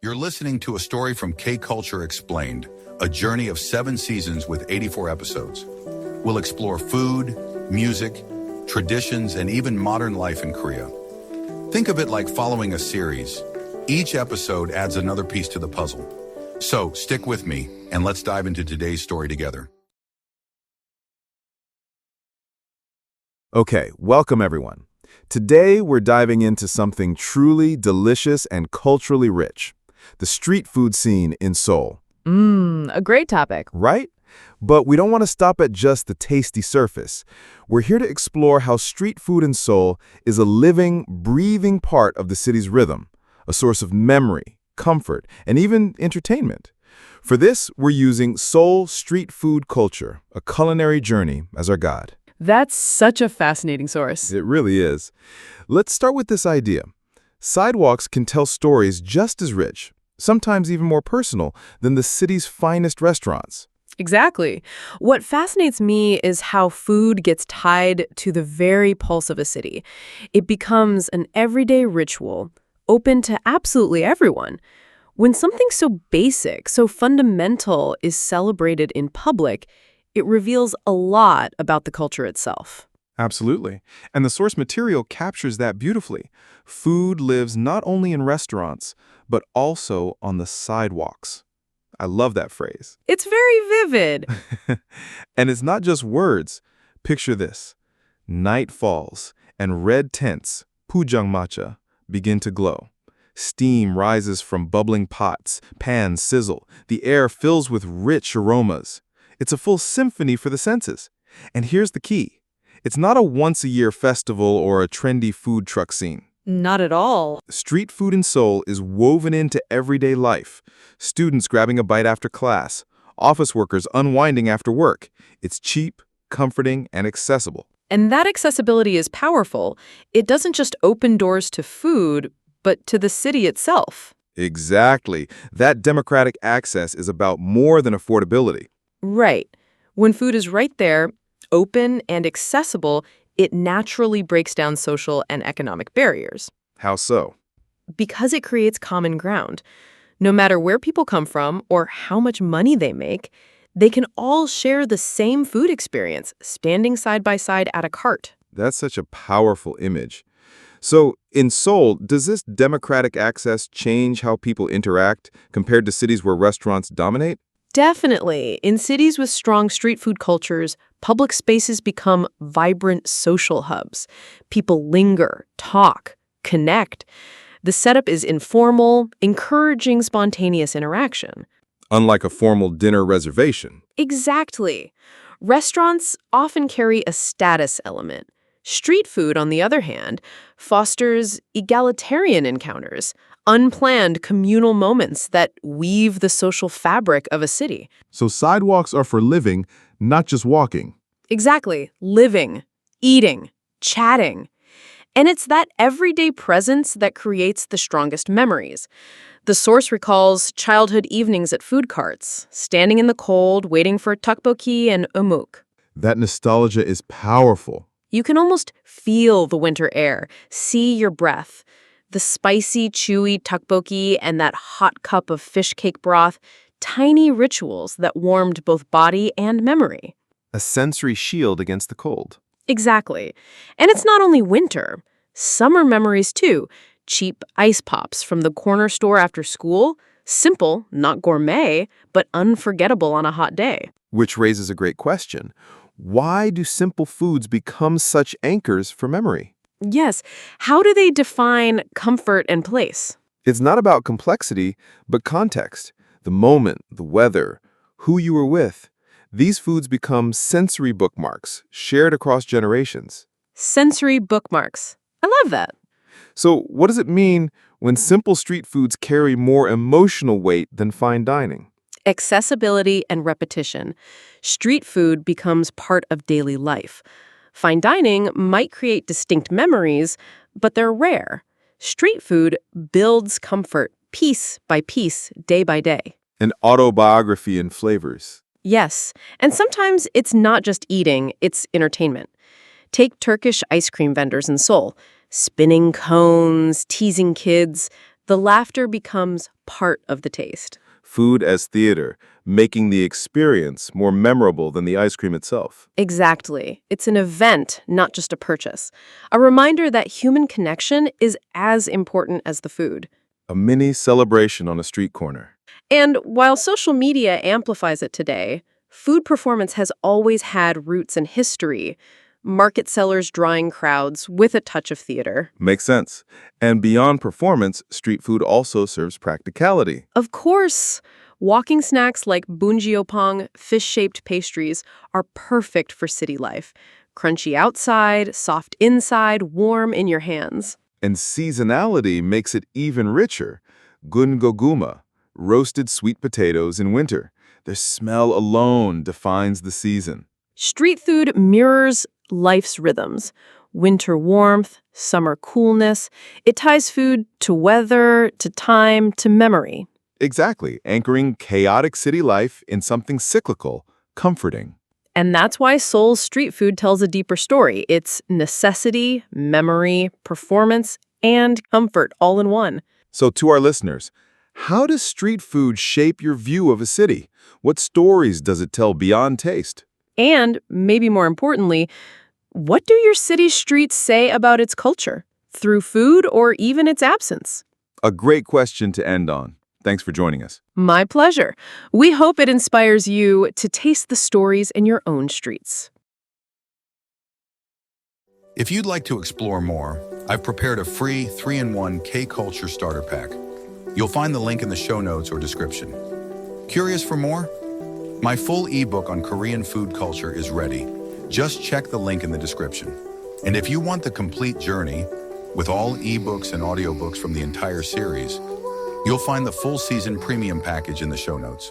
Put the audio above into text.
You're listening to a story from K-Culture Explained, a journey of 7 seasons with 84 episodes. We'll explore food, music, traditions, and even modern life in Korea. Think of it like following a series. Each episode adds another piece to the puzzle. So stick with me, and let's dive into today's story together. Okay, welcome everyone. Today we're diving into something truly delicious and culturally rich. The street food scene in Seoul. A great topic. Right? But we don't want to stop at just the tasty surface. We're here to explore how street food in Seoul is a living, breathing part of the city's rhythm, a source of memory, comfort, and even entertainment. For this, we're using Seoul street food culture, a culinary journey, as our guide. That's such a fascinating source. It really is. Let's start with this idea. Sidewalks can tell stories just as rich, sometimes even more personal, than the city's finest restaurants. Exactly. What fascinates me is how food gets tied to the very pulse of a city. It becomes an everyday ritual, open to absolutely everyone. When something so basic, so fundamental is celebrated in public, it reveals a lot about the culture itself. Absolutely. And the source material captures that beautifully. Food lives not only in restaurants, but also on the sidewalks. I love that phrase. It's very vivid. And it's not just words. Picture this. Night falls, and red tents, pujangmacha, begin to glow. Steam rises from bubbling pots, pans sizzle. The air fills with rich aromas. It's a full symphony for the senses. And here's the key. It's not a once-a-year festival or a trendy food truck scene. Not at all. Street food in Seoul is woven into everyday life. Students grabbing a bite after class, office workers unwinding after work. It's cheap, comforting, and accessible. And that accessibility is powerful. It doesn't just open doors to food, but to the city itself. Exactly. That democratic access is about more than affordability. Right. When food is right there, open and accessible, it naturally breaks down social and economic barriers. How so? Because it creates common ground. No matter where people come from or how much money they make, they can all share the same food experience, standing side by side at a cart. That's such a powerful image. So, in Seoul, does this democratic access change how people interact compared to cities where restaurants dominate? Definitely. In cities with strong street food cultures, public spaces become vibrant social hubs. People linger, talk, connect. The setup is informal, encouraging spontaneous interaction. Unlike a formal dinner reservation. Exactly. Restaurants often carry a status element. Street food, on the other hand, fosters egalitarian encounters, unplanned communal moments that weave the social fabric of a city. So sidewalks are for living, not just walking. Exactly. Living, eating, chatting. And it's that everyday presence that creates the strongest memories. The source recalls childhood evenings at food carts, standing in the cold, waiting for tteokbokki and umuk. That nostalgia is powerful. You can almost feel the winter air, see your breath. The spicy, chewy tteokbokki and that hot cup of fish cake broth, tiny rituals that warmed both body and memory. A sensory shield against the cold. Exactly. And it's not only winter. Summer memories, too. Cheap ice pops from the corner store after school. Simple, not gourmet, but unforgettable on a hot day. Which raises a great question. Why do simple foods become such anchors for memory? Yes. How do they define comfort and place? It's not about complexity, but context. The moment, the weather, who you were with. These foods become sensory bookmarks, shared across generations. Sensory bookmarks. I love that. So what does it mean when simple street foods carry more emotional weight than fine dining? Accessibility and repetition. Street food becomes part of daily life. Fine dining might create distinct memories, but they're rare. Street food builds comfort piece by piece, day by day. An autobiography in flavors. Yes, and sometimes it's not just eating, it's entertainment. Take Turkish ice cream vendors in Seoul. Spinning cones, teasing kids. The laughter becomes part of the taste. Food as theater, making the experience more memorable than the ice cream itself. Exactly. It's an event, not just a purchase. A reminder that human connection is as important as the food. A mini celebration on a street corner. And while social media amplifies it today, food performance has always had roots in history. Market sellers drawing crowds with a touch of theater. Makes sense. And beyond performance, street food also serves practicality. Of course, walking snacks like bunjiopong, fish-shaped pastries, are perfect for city life. Crunchy outside, soft inside, warm in your hands. And seasonality makes it even richer. Gungoguma, roasted sweet potatoes in winter. Their smell alone defines the season. Street food mirrors life's rhythms. Winter warmth, summer coolness. It ties food to weather, to time, to memory. Exactly, anchoring chaotic city life in something cyclical, comforting. And that's why Seoul's street food tells a deeper story. It's necessity, memory, performance, and comfort all in one. So to our listeners, how does street food shape your view of a city? What stories does it tell beyond taste? And, maybe more importantly, what do your city's streets say about its culture? Through food or even its absence? A great question to end on. Thanks for joining us. My pleasure. We hope it inspires you to taste the stories in your own streets. If you'd like to explore more, I've prepared a free 3-in-1 K-Culture Starter Pack. You'll find the link in the show notes or description. Curious for more? My full ebook on Korean food culture is ready. Just check the link in the description. And if you want the complete journey, with all ebooks and audiobooks from the entire series, you'll find the full season premium package in the show notes.